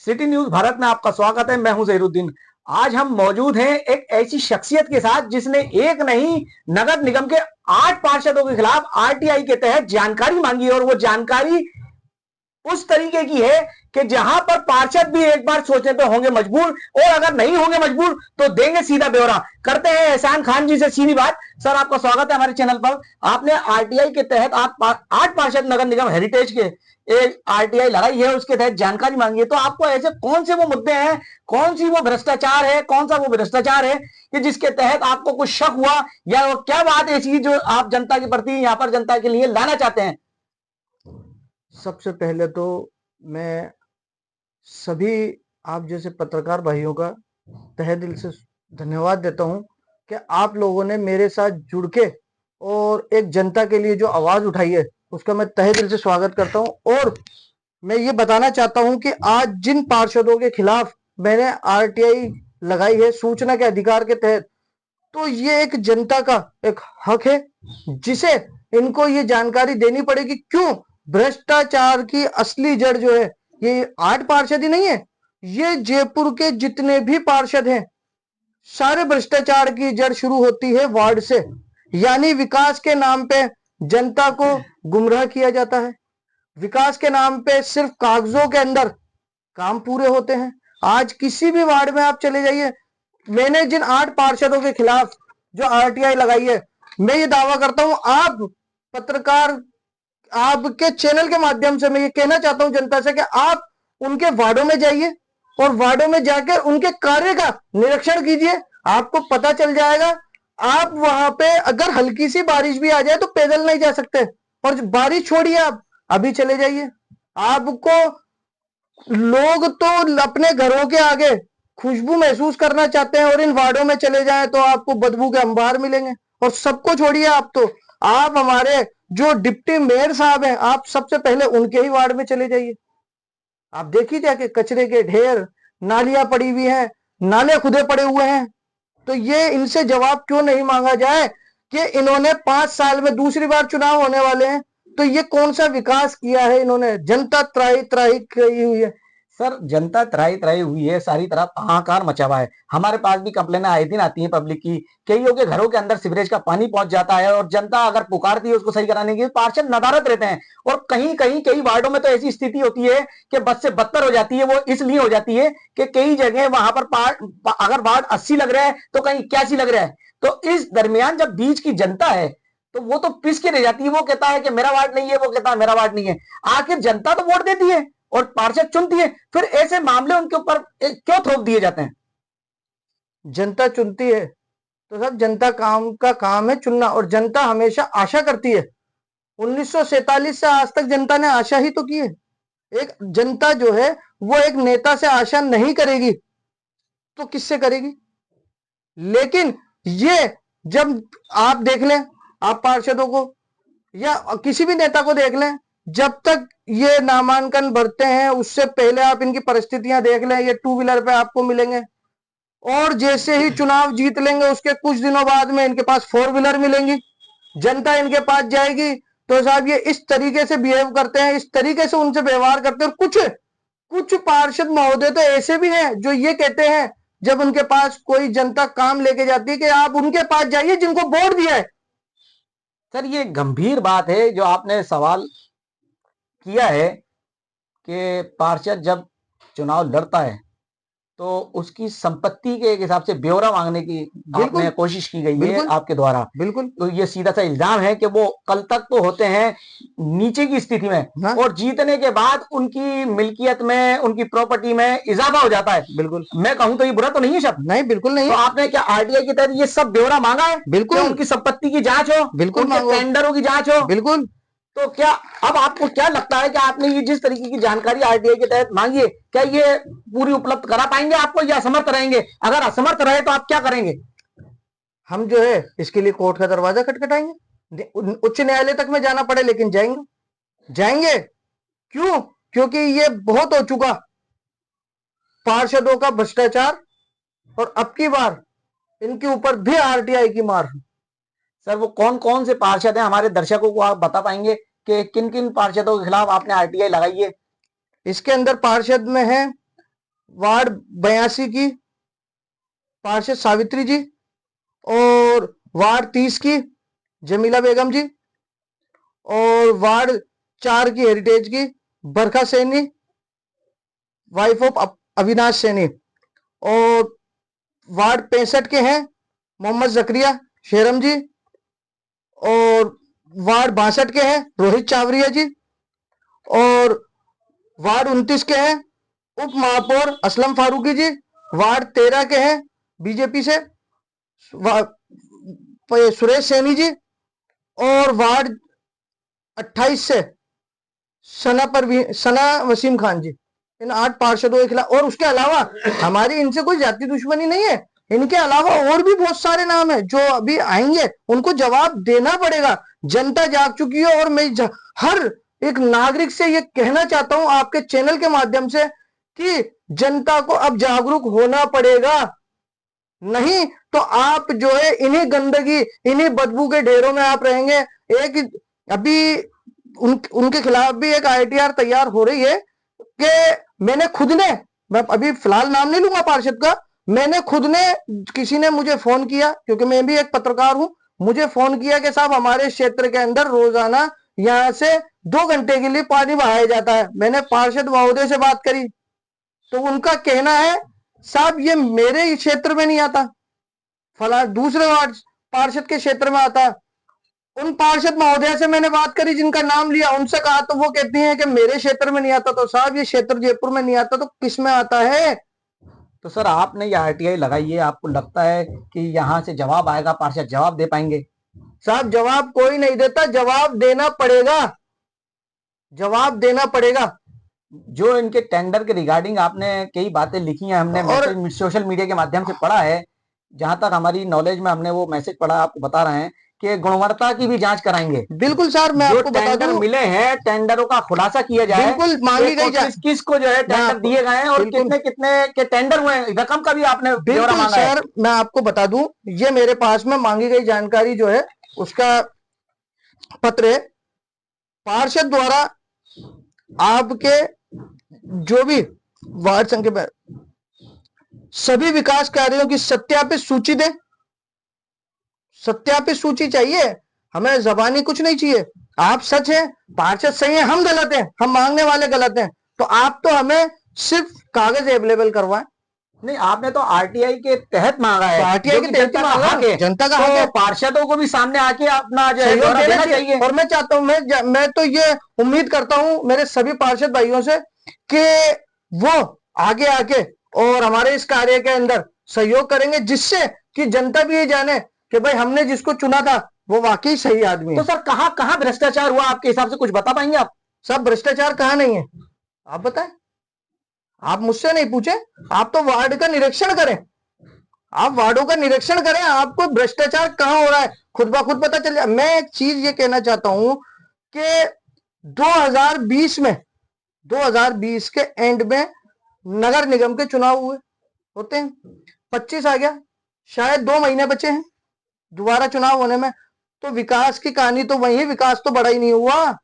City news Bharat में आपका स्वागत है। मैं हूं जहीरुद्दीन। आज हम मौजूद हैं एक ऐसी शख्सियत के साथ जिसने एक नहीं नगर निगम के 8 पार्षदों के खिलाफ आरटीआई के तहत जानकारी मांगी और वो जानकारी उस तरीके की है कि जहां पर पार्षद भी एक बार सोचने पे होंगे मजबूर, और अगर नहीं होंगे मजबूर तो देंगे सीधा ब्यौरा। करते हैं एहसान खान जी से सीधी बात। सर, आपका स्वागत है हमारे चैनल पर। आपने आरटीआई के तहत आप 8 पार्षद नगर निगम हेरिटेज के एक आरटीआई लगाई है, उसके तहत जानकारी मांगी है, तो आपको ऐसे कौन से वो मुद्दे हैं, कौन सी वो भ्रष्टाचार है, कौन सा वो भ्रष्टाचार है कि जिसके तहत आपको कुछ शक हुआ, या क्या बात ऐसी जो आप जनता के प्रति यहाँ पर जनता के लिए लाना चाहते हैं? सबसे पहले तो मैं सभी आप जैसे पत्रकार भाइयों का तहे दिल से धन्यवाद देता हूं कि आप लोगों ने मेरे साथ जुड़ के और एक जनता के लिए जो आवाज उठाई है उसका मैं तहे दिल से स्वागत करता हूं। और मैं ये बताना चाहता हूं कि आज जिन पार्षदों के खिलाफ मैंने आरटीआई लगाई है सूचना के अधिकार के तहत, तो ये एक जनता का एक हक है जिसे इनको ये जानकारी देनी पड़ेगी। क्यों? भ्रष्टाचार की असली जड़ जो है ये 8 पार्षद ही नहीं है, ये जयपुर के जितने भी पार्षद हैं सारे भ्रष्टाचार की जड़ शुरू होती है वार्ड से। यानी विकास के नाम पे जनता को गुमराह किया जाता है, विकास के नाम पे सिर्फ कागजों के अंदर काम पूरे होते हैं। आज किसी भी वार्ड में आप चले जाइए, मैंने जिन 8 पार्षदों के खिलाफ जो आरटीआई लगाई है, मैं ये दावा करता हूं, आप पत्रकार, आपके चैनल के माध्यम से मैं ये कहना चाहता हूं जनता से कि आप उनके वार्डों में जाइए और वार्डों में जाकर उनके कार्य का निरीक्षण कीजिए, आपको पता चल जाएगा। आप वहां पे अगर हल्की सी बारिश भी आ जाए तो पैदल नहीं जा सकते, और बारिश छोड़िए, आप अभी चले जाइए, आपको लोग तो अपने घरों के आगे खुशबू महसूस करना चाहते हैं और इन वार्डों में चले जाएं तो आपको बदबू के अंबार मिलेंगे। और सबको छोड़िए, आप हमारे जो डिप्टी मेयर साहब हैं, आप सबसे पहले उनके ही वार्ड में चले जाइए, आप देखिए जाके कचरे के ढेर, नालियां पड़ी हुई हैं, नाले खुदे पड़े हुए हैं। तो ये इनसे जवाब क्यों नहीं मांगा जाए कि इन्होंने 5 साल में दूसरी बार चुनाव होने वाले हैं, तो ये कौन सा विकास किया है इन्होंने? जनता त्राही त्राही की हुई है। सर, जनता त्राही त्राही हुई है, सारी तरफ हाहाकार मचा हुआ है। हमारे पास भी कंप्लेन आए दिन आती है पब्लिक की, कईयों के घरों के अंदर सीवरेज का पानी पहुंच जाता है और जनता अगर पुकारती है उसको सही कराने की, पार्षद नदारत रहते हैं। और कहीं कहीं कई वार्डों में तो ऐसी स्थिति होती है कि बद से बदतर हो जाती है। वो इसलिए हो जाती है कि कई जगह वहां पर अगर वार्ड 80 लग रहा है तो कहीं 81 लग रहा है। तो इस दरमियान जब बीच की जनता है तो वो तो पिस के रह जाती है। वो कहता है कि मेरा वार्ड नहीं है, वो कहता है मेरा वार्ड नहीं है। आखिर जनता तो वोट देती है और पार्षद चुनती है, फिर ऐसे मामले उनके ऊपर क्यों थोप दिए जाते हैं? जनता चुनती है तो सब जनता का काम है चुनना, और जनता हमेशा आशा करती है। 1947 से आज तक जनता ने आशा ही तो की है। एक जनता जो है वो एक नेता से आशा नहीं करेगी तो किससे करेगी? लेकिन ये जब आप देख लें, आप पार्षदों को या किसी भी नेता को देख लें, जब तक ये नामांकन भरते हैं उससे पहले आप इनकी परिस्थितियां देख लें, ये 2 व्हीलर पे आपको मिलेंगे, और जैसे ही चुनाव जीत लेंगे उसके कुछ दिनों बाद में इनके पास 4 व्हीलर मिलेंगी। जनता इनके पास जाएगी तो साहब ये इस तरीके से बिहेव करते हैं, इस तरीके से उनसे व्यवहार करते हैं। और कुछ कुछ पार्षद महोदय तो ऐसे भी हैं जो ये कहते हैं जब उनके पास कोई जनता काम लेके जाती है कि आप उनके पास जाइए जिनको वोट दिया है। सर, ये गंभीर बात है जो आपने सवाल किया है कि पार्षद जब चुनाव लड़ता है तो उसकी संपत्ति के हिसाब से ब्यौरा मांगने की आपने कोशिश की गई है आपके द्वारा। बिल्कुल। तो ये सीधा सा इल्जाम है कि वो कल तक तो होते हैं नीचे की स्थिति में, हाँ? और जीतने के बाद उनकी मिल्कियत में, उनकी प्रॉपर्टी में इजाफा हो जाता है। बिल्कुल। मैं कहूं तो ये बुरा तो नहीं है शब्द? नहीं, बिल्कुल नहीं। तो आपने क्या आरटीआई के तहत ये सब ब्यौरा मांगा है? बिल्कुल। उनकी संपत्ति की जांच हो, बिल्कुल, टेंडरों की जांच हो। बिल्कुल। तो क्या अब आपको क्या लगता है कि आपने ये जिस तरीके की जानकारी आरटीआई के तहत मांगी है, क्या ये पूरी उपलब्ध करा पाएंगे आपको, या असमर्थ रहेंगे? अगर असमर्थ रहे तो आप क्या करेंगे? हम जो है इसके लिए कोर्ट का दरवाजा खटखटाएंगे, उच्च न्यायालय तक में जाना पड़े लेकिन जाएंगे। क्यों? क्योंकि ये बहुत हो चुका पार्षदों का भ्रष्टाचार, और अब की बार इनके ऊपर भी आरटीआई की मार। सर, वो कौन कौन से पार्षद हैं, हमारे दर्शकों को आप बता पाएंगे कि किन किन पार्षदों के खिलाफ आपने आरटीआई लगाई है? इसके अंदर पार्षद में है वार्ड 82 की पार्षद सावित्री जी, और वार्ड 30 की जमीला बेगम जी, और वार्ड 4 की हेरिटेज की बरखा सैनी, वाइफ ऑफ अविनाश सैनी, और वार्ड 65 के हैं मोहम्मद जकरिया शेरम जी, और वार्ड 62 के हैं रोहित चावरिया जी, और वार्ड 29 के हैं उप महापौर असलम फारूकी जी, वार्ड 13 के हैं बीजेपी से सुरेश सैनी जी, और वार्ड 28 से सना वसीम खान जी। इन 8 पार्षदों के खिलाफ, और उसके अलावा हमारी इनसे कोई जाति दुश्मनी नहीं है, इनके अलावा और भी बहुत सारे नाम है जो अभी आएंगे, उनको जवाब देना पड़ेगा। जनता जाग चुकी है, और मैं हर एक नागरिक से ये कहना चाहता हूं आपके चैनल के माध्यम से कि जनता को अब जागरूक होना पड़ेगा, नहीं तो आप जो है इन्हीं गंदगी, इन्हीं बदबू के ढेरों में आप रहेंगे। एक अभी उनके खिलाफ भी एक ITR तैयार हो रही है कि मैं अभी फिलहाल नाम नहीं लूंगा पार्षद का, मैंने खुद ने, किसी ने मुझे फोन किया, क्योंकि मैं भी एक पत्रकार हूं, मुझे फोन किया कि साहब हमारे क्षेत्र के अंदर रोजाना यहां से 2 घंटे के लिए पानी बहाया जाता है। मैंने पार्षद महोदय से बात करी तो उनका कहना है साहब ये मेरे क्षेत्र में नहीं आता, फला दूसरे वार्ड पार्षद के क्षेत्र में आता है। उन पार्षद महोदय से मैंने बात करी जिनका नाम लिया, उनसे कहा तो वो कहती हैं कि मेरे क्षेत्र में नहीं आता। तो साहब ये क्षेत्र जयपुर में नहीं आता तो किस में आता है? तो सर आपने ये RTI लगाई है, आपको लगता है कि यहाँ से जवाब आएगा, पार्षद जवाब दे पाएंगे? साहब जवाब कोई नहीं देता, जवाब देना पड़ेगा, जवाब देना पड़ेगा। जो इनके टेंडर के रिगार्डिंग आपने कई बातें लिखी हैं, हमने और सोशल मीडिया के माध्यम से पढ़ा है, जहां तक हमारी नॉलेज में हमने वो मैसेज पढ़ा, आपको बता रहे हैं कि गुणवत्ता की भी जांच कराएंगे। बिल्कुल सर, मैं आपको बता दूं, मिले हैं टेंडरों का खुलासा किया जाए, बिल्कुल मांगी गई जाए किस को जो है टेंडर दिए गए हैं और कितने कितने के टेंडर हुए, रकम का भी आपने ब्यौरा मांगा है। सर मैं आपको बता दूं, ये मेरे पास में मांगी गई जानकारी जो है उसका पत्र है। पार्षद द्वारा आपके जो भी वार्ड संख्या पर सभी विकास कार्यों की सत्यापित सूची दे, सत्यापित सूची चाहिए हमें, जबानी कुछ नहीं चाहिए। आप सच है, पार्षद सही है, हम गलत हैं, हम मांगने वाले गलत हैं, तो आप तो हमें सिर्फ कागज अवेलेबल करवाएं। नहीं, आपने तो RTI के तहत मांगा है, RTI के तहत मांगा है, जनता का हक है, पार्षदों को भी सामने आके अपना जो है देना चाहिए। और मैं चाहता हूं, मैं तो ये उम्मीद करता हूं मेरे सभी पार्षद भाइयों से कि वो आगे आके और हमारे इस कार्य के अंदर सहयोग करेंगे, जिससे कि जनता भी ये जाने कि भाई हमने जिसको चुना था वो वाकई सही आदमी है। तो सर कहां कहां भ्रष्टाचार हुआ आपके हिसाब से, कुछ बता पाएंगे आप? सब भ्रष्टाचार कहां नहीं है आप बताएं, आप मुझसे नहीं पूछे, आप तो वार्ड का निरीक्षण करें, आप वार्डों का निरीक्षण करें, आपको भ्रष्टाचार कहां हो रहा है खुद ब खुद पता चल जाए। मैं एक चीज ये कहना चाहता हूं कि 2020 के एंड में नगर निगम के चुनाव हुए होते हैं, 25 आ गया, शायद 2 महीने बचे हैं दोबारा चुनाव होने में, तो विकास की कहानी तो वही, विकास तो बड़ा ही नहीं हुआ।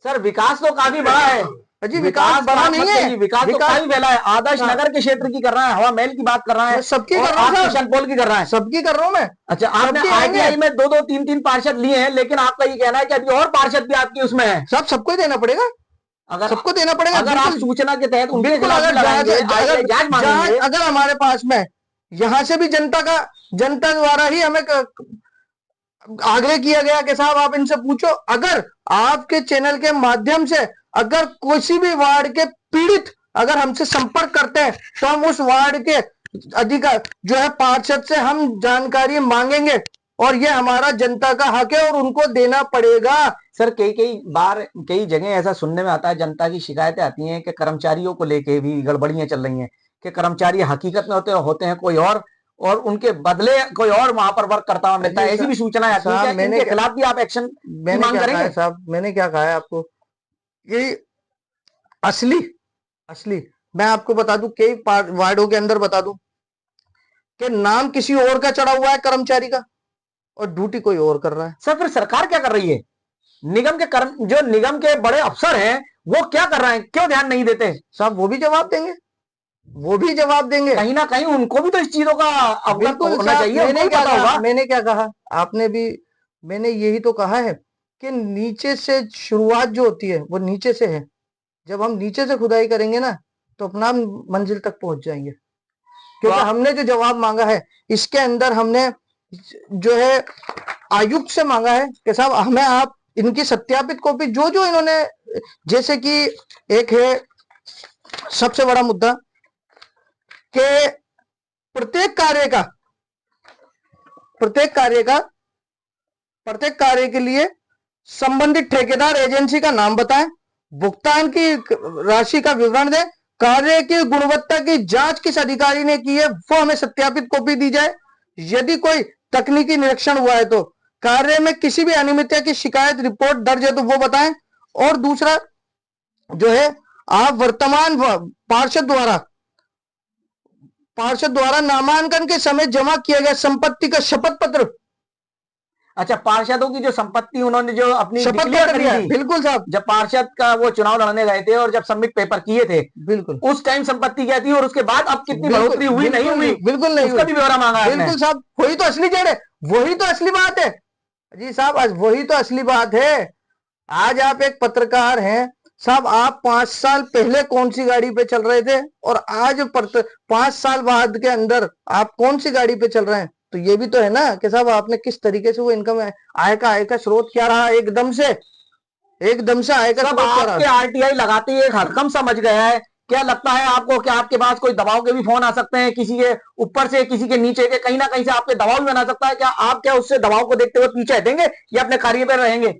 सर विकास तो काफी बड़ा है जी, विकास बड़ा नहीं है, विकास तो काफी फैला है। आदर्श नगर के क्षेत्र की कर रहा है, हवा महल की बात कर रहा है, सबकी कर रहा हूँ, किशन पोल की कर रहा है, सबकी कर रहा हूँ मैं। अच्छा, आपने RTI में 2-2, 3-3 पार्षद लिए हैं, लेकिन आपका ये कहना है कि अभी और पार्षद भी आपकी उसमें है। सब सबको देना पड़ेगा, अगर सबको देना पड़ेगा, अगर आप सूचना के तहत बिल्कुल, अगर हमारे पास में यहां से भी जनता द्वारा ही हमें आग्रह किया गया कि साहब आप इनसे पूछो, अगर आपके चैनल के माध्यम से अगर किसी भी वार्ड के पीड़ित अगर हमसे संपर्क करते हैं तो हम उस वार्ड के अधिकार जो है पार्षद से हम जानकारी मांगेंगे, और ये हमारा जनता का हक है और उनको देना पड़ेगा। सर कई बार कई जगह ऐसा सुनने में आता है, जनता की शिकायतें आती हैं कि कर्मचारियों को लेके भी गड़बड़ियां चल रही हैं, कि कर्मचारी हकीकत में होते हैं कोई और उनके बदले कोई और वहां पर वर्क करता हुआ मिलता है, ऐसी भी सूचनाएं आती हैं। इनके खिलाफ भी आप एक्शन मांग करेंगे? साहब मैंने क्या कहा है आपको, ये असली मैं आपको बता दूं, कई वार्डों के अंदर बता दूं कि नाम किसी और का चढ़ा हुआ है कर्मचारी का और ड्यूटी कोई और कर रहा है। सर फिर सरकार क्या कर रही है? निगम के जो निगम के बड़े अफसर हैं वो क्या कर रहे हैं, क्यों ध्यान नहीं देते? साहब वो भी जवाब देंगे, वो भी जवाब देंगे। कहीं ना कहीं उनको भी तो इस चीजों का अवगत बिल्कुल होना साहब, चाहिए, उनको मैंने भी क्या पता कहा, होगा। मैंने क्या कहा, आपने भी, मैंने यही तो कहा है कि नीचे से शुरुआत जो होती है वो नीचे से है। जब हम नीचे से खुदाई करेंगे ना तो अपना मंजिल तक पहुंच जाएंगे। क्योंकि तो हमने जो जवाब मांगा है इसके अंदर हमने जो है आयुक्त से मांगा है कि साहब हमें आप इनकी सत्यापित कॉपी जो जो इन्होंने, जैसे कि एक है सबसे बड़ा मुद्दा कि प्रत्येक कार्य का प्रत्येक कार्य के लिए संबंधित ठेकेदार एजेंसी का नाम बताएं, भुगतान की राशि का विवरण दें, कार्य की गुणवत्ता की जांच किस अधिकारी ने की है वो हमें सत्यापित कॉपी दी जाए, यदि कोई तकनीकी निरीक्षण हुआ है तो कार्य में किसी भी अनियमितता की शिकायत रिपोर्ट दर्ज है तो वो बताएं। और दूसरा जो है, आप वर्तमान पार्षद द्वारा नामांकन के समय जमा किया गया संपत्ति का शपथ पत्र, अच्छा, पार्षदों की जो संपत्ति उन्होंने जो अपनी शपथ डिक्लेयर पत्र करी लिया है, थी, बिल्कुल साहब, जब पार्षद का वो चुनाव लड़ने गए थे और जब सबमिट पेपर किए थे, बिल्कुल उस टाइम संपत्ति क्या थी और उसके बाद अब कितनी बिल्कुल बढ़ोतरी हुई, नहीं बिल्कुल हुई, बिल्कुल नहीं उसका हुई, भी ब्यौरा मांगा आपने। बिल्कुल साहब, वही तो असली जड़ है, वही तो असली बात है जी साहब, आज वही तो असली बात है। आज आप एक पत्रकार हैं साहब, आप 5 साल पहले कौन सी गाड़ी पे चल रहे थे और आज 5 साल बाद के अंदर आप कौन सी गाड़ी पे चल रहे हैं, तो ये भी तो है ना कि साहब आपने किस तरीके से वो इनकम आय का स्रोत क्या रहा, एकदम से आय का सब स्रोत क्या आपके रहा। आरटीआई लगाते ही एक हरकम समझ गया है। क्या लगता है आपको कि आपके पास कोई दबाव के भी फोन आ सकते हैं, किसी के ऊपर से, किसी के नीचे के, कहीं ना कहीं से आपके दबाव भी बना सकता है? क्या आप क्या उससे दबाव को देखते हुए पीछे हटेंगे या अपने कार्य पर रहेंगे?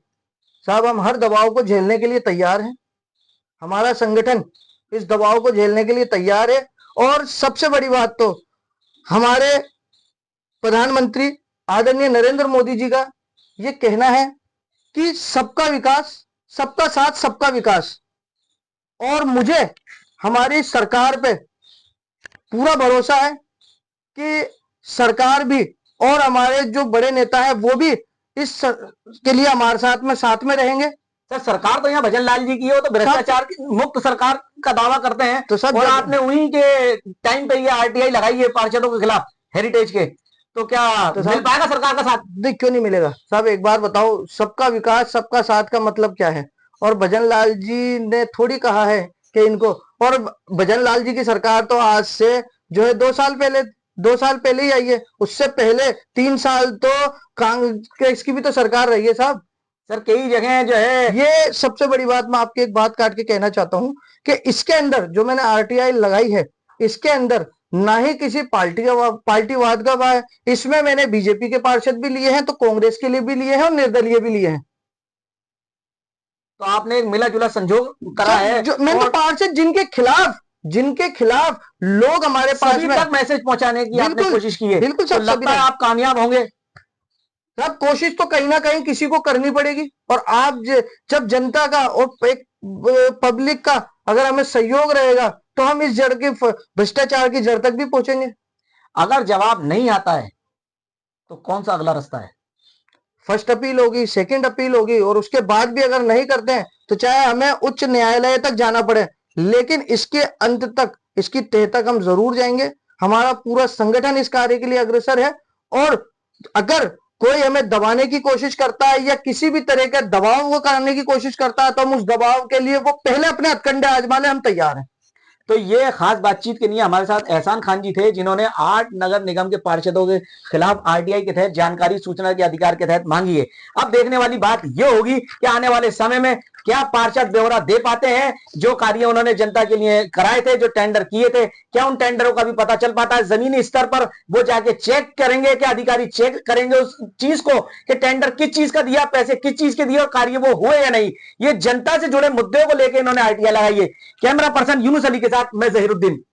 साहब हम हर दबाव को झेलने के लिए तैयार हैं, हमारा संगठन इस दबाव को झेलने के लिए तैयार है। और सबसे बड़ी बात तो हमारे प्रधानमंत्री आदरणीय नरेंद्र मोदी जी का ये कहना है कि सबका विकास, सबका साथ, सबका विकास, और मुझे हमारी सरकार पे पूरा भरोसा है कि सरकार भी और हमारे जो बड़े नेता हैं वो भी के लिए हमारे साथ में रहेंगे। सर, सरकार तो यहाँ भजन लाल जी की है, वो तो भ्रष्टाचार मुक्त सरकार का दावा करते हैं, तो सब और आपने उन्हीं के टाइम पे ये आरटीआई लगाई है पार्षदों के खिलाफ, हेरिटेज के, तो क्या तो मिल पाएगा सरकार का साथ? देख क्यों नहीं मिलेगा साहब, एक बार बताओ, सबका विकास सबका साथ का मतलब क्या है? और भजन लाल जी ने थोड़ी कहा है कि इनको, और भजन लाल जी की सरकार तो आज से जो है 2 साल पहले ही आई है, उससे पहले 3 साल तो कांग्रेस की भी तो सरकार रही है साहब। सर, कई जगह जो है, ये सबसे बड़ी बात मैं आपकी एक बात काट के कहना चाहता हूं कि इसके अंदर जो मैंने आरटीआई लगाई है, इसके अंदर ना ही किसी पार्टीवाद का है, इसमें मैंने बीजेपी के पार्षद भी लिए हैं तो कांग्रेस के लिए भी लिए हैं और निर्दलीय भी लिए हैं। तो आपने एक मिला जुला संजोग करा है, मैंने तो पार्षद जिनके खिलाफ लोग हमारे पास सभी में तक मैसेज पहुंचाने की आपने कोशिश की है, बिल्कुल तो सब लगता है आप कामयाब होंगे? साहब कोशिश तो कहीं ना कहीं किसी को करनी पड़ेगी, और आप जब जनता का और एक पब्लिक का अगर हमें सहयोग रहेगा तो हम इस जड़ के भ्रष्टाचार की जड़ तक भी पहुंचेंगे। अगर जवाब नहीं आता है तो कौन सा अगला रास्ता है? फर्स्ट अपील होगी, सेकंड अपील होगी, और उसके बाद भी अगर नहीं करते हैं तो चाहे हमें उच्च न्यायालय तक जाना पड़े, लेकिन इसके अंत तक, इसकी तह तक हम जरूर जाएंगे। हमारा पूरा संगठन इस कार्य के लिए अग्रसर है, और अगर कोई हमें दबाने की कोशिश करता है या किसी भी तरह का दबाव वो करने की कोशिश करता है तो हम उस दबाव के लिए वो पहले अपने हथकंडे आजमा ले, हम तैयार हैं। तो ये खास बातचीत के लिए हमारे साथ एहसान खान जी थे, जिन्होंने 8 नगर निगम के पार्षदों के खिलाफ आरटीआई के तहत जानकारी सूचना के अधिकार के तहत मांगी है। अब देखने वाली बात यह होगी कि आने वाले समय में क्या पार्षद ब्यौरा दे पाते हैं, जो कार्य उन्होंने जनता के लिए कराए थे, जो टेंडर किए थे, क्या उन टेंडरों का भी पता चल पाता है? जमीनी स्तर पर वो जाके चेक करेंगे, क्या अधिकारी चेक करेंगे उस चीज को कि टेंडर किस चीज का दिया, पैसे किस चीज के दिए और कार्य वो हुए या नहीं? ये जनता से जुड़े मुद्दों को लेकर इन्होंने आरटीआई लगाई है। कैमरा पर्सन यूनुस अली के साथ मैं जहीरुद्दीन।